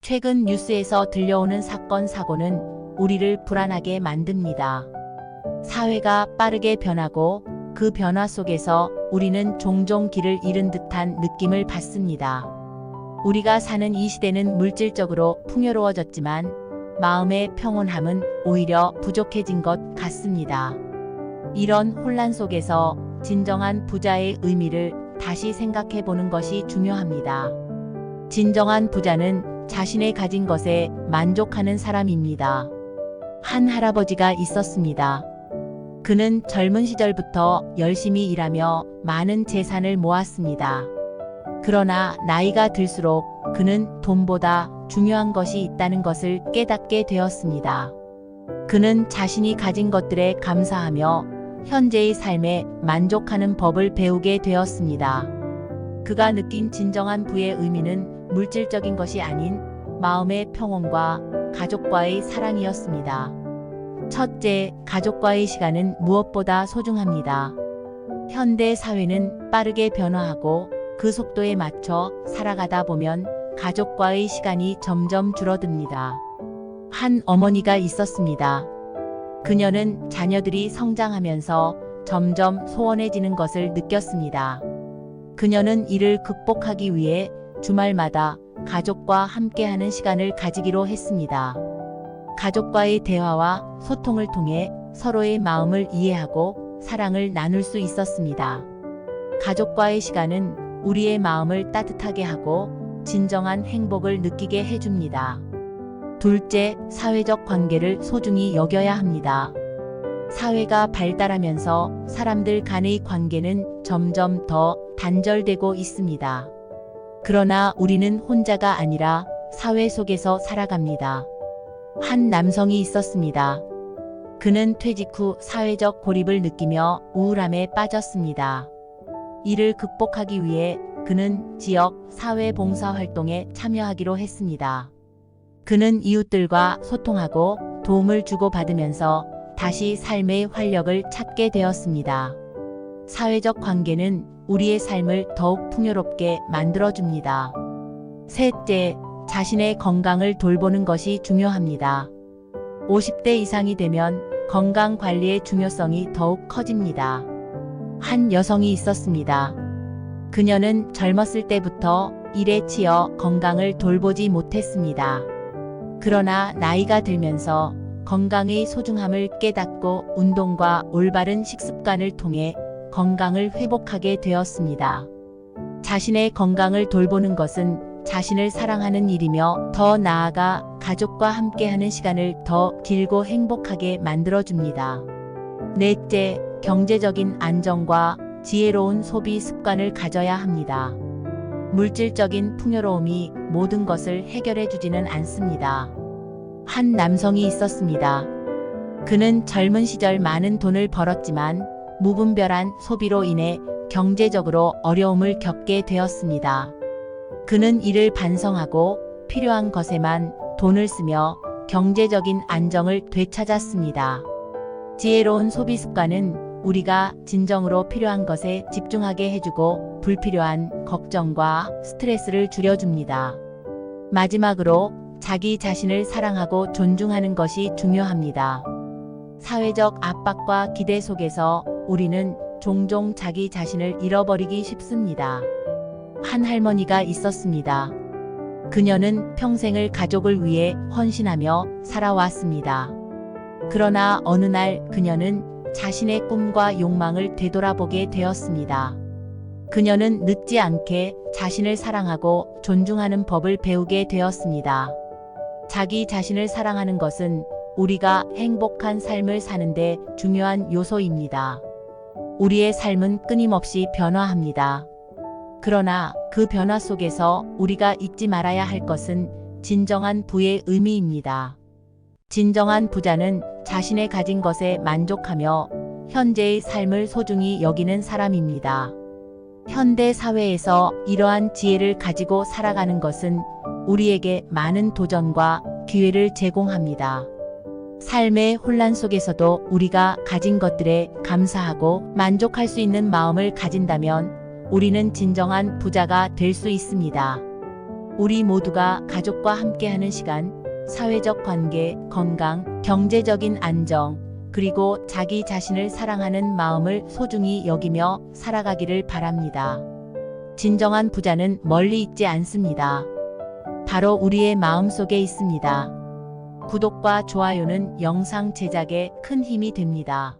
최근 뉴스에서 들려오는 사건, 사고는 우리를 불안하게 만듭니다. 사회가 빠르게 변하고 그 변화 속에서 우리는 종종 길을 잃은 듯한 느낌을 받습니다. 우리가 사는 이 시대는 물질적으로 풍요로워졌지만 마음의 평온함은 오히려 부족해진 것 같습니다. 이런 혼란 속에서 진정한 부자의 의미를 다시 생각해 보는 것이 중요합니다. 진정한 부자는 자신의 가진 것에 만족하는 사람입니다. 한 할아버지가 있었습니다. 그는 젊은 시절부터 열심히 일하며 많은 재산을 모았습니다. 그러나 나이가 들수록 그는 돈보다 중요한 것이 있다는 것을 깨닫게 되었습니다. 그는 자신이 가진 것들에 감사하며 현재의 삶에 만족하는 법을 배우게 되었습니다. 그가 느낀 진정한 부의 의미는 물질적인 것이 아닌 마음의 평온과 가족과의 사랑이었습니다. 첫째, 가족과의 시간은 무엇보다 소중합니다. 현대 사회는 빠르게 변화하고 그 속도에 맞춰 살아가다 보면 가족과의 시간이 점점 줄어듭니다. 한 어머니가 있었습니다. 그녀는 자녀들이 성장하면서 점점 소원해지는 것을 느꼈습니다. 그녀는 이를 극복하기 위해 주말마다 가족과 함께하는 시간을 가지기로 했습니다. 가족과의 대화와 소통을 통해 서로의 마음을 이해하고 사랑을 나눌 수 있었습니다. 가족과의 시간은 우리의 마음을 따뜻하게 하고 진정한 행복을 느끼게 해줍니다. 둘째, 사회적 관계를 소중히 여겨야 합니다. 사회가 발달하면서 사람들 간의 관계는 점점 더 단절되고 있습니다. 그러나 우리는 혼자가 아니라 사회 속에서 살아갑니다. 한 남성이 있었습니다. 그는 퇴직 후 사회적 고립을 느끼며 우울함에 빠졌습니다. 이를 극복하기 위해 그는 지역 사회봉사 활동에 참여하기로 했습니다. 그는 이웃들과 소통하고 도움을 주고받으면서 다시 삶의 활력을 찾게 되었습니다. 사회적 관계는 우리의 삶을 더욱 풍요롭게 만들어줍니다. 셋째, 자신의 건강을 돌보는 것이 중요합니다. 50대 이상이 되면 건강 관리의 중요성이 더욱 커집니다. 한 여성이 있었습니다. 그녀는 젊었을 때부터 일에 치여 건강을 돌보지 못했습니다. 그러나 나이가 들면서 건강의 소중함을 깨닫고 운동과 올바른 식습관을 통해 건강을 회복하게 되었습니다. 자신의 건강을 돌보는 것은 자신을 사랑하는 일이며 더 나아가 가족과 함께하는 시간을 더 길고 행복하게 만들어줍니다. 넷째, 경제적인 안정과 지혜로운 소비 습관을 가져야 합니다. 물질적인 풍요로움이 모든 것을 해결해 주지는 않습니다. 한 남성이 있었습니다. 그는 젊은 시절 많은 돈을 벌었지만 무분별한 소비로 인해 경제적으로 어려움을 겪게 되었습니다. 그는 이를 반성하고 필요한 것에만 돈을 쓰며 경제적인 안정을 되찾았습니다. 지혜로운 소비 습관은 우리가 진정으로 필요한 것에 집중하게 해주고 불필요한 걱정과 스트레스를 줄여줍니다. 마지막으로 자기 자신을 사랑하고 존중하는 것이 중요합니다. 사회적 압박과 기대 속에서 우리는 종종 자기 자신을 잃어버리기 쉽습니다. 한 할머니가 있었습니다. 그녀는 평생을 가족을 위해 헌신하며 살아왔습니다. 그러나 어느 날 그녀는 자신의 꿈과 욕망을 되돌아보게 되었습니다. 그녀는 늦지 않게 자신을 사랑하고 존중하는 법을 배우게 되었습니다. 자기 자신을 사랑하는 것은 우리가 행복한 삶을 사는데 중요한 요소입니다. 우리의 삶은 끊임없이 변화합니다. 그러나 그 변화 속에서 우리가 잊지 말아야 할 것은 진정한 부의 의미입니다. 진정한 부자는 자신의 가진 것에 만족하며 현재의 삶을 소중히 여기는 사람입니다. 현대 사회에서 이러한 지혜를 가지고 살아가는 것은 우리에게 많은 도전과 기회를 제공합니다. 삶의 혼란 속에서도 우리가 가진 것들에 감사하고 만족할 수 있는 마음을 가진다면 우리는 진정한 부자가 될 수 있습니다. 우리 모두가 가족과 함께하는 시간, 사회적 관계, 건강, 경제적인 안정, 그리고 자기 자신을 사랑하는 마음을 소중히 여기며 살아가기를 바랍니다. 진정한 부자는 멀리 있지 않습니다. 바로 우리의 마음속에 있습니다. 구독과 좋아요는 영상 제작에 큰 힘이 됩니다.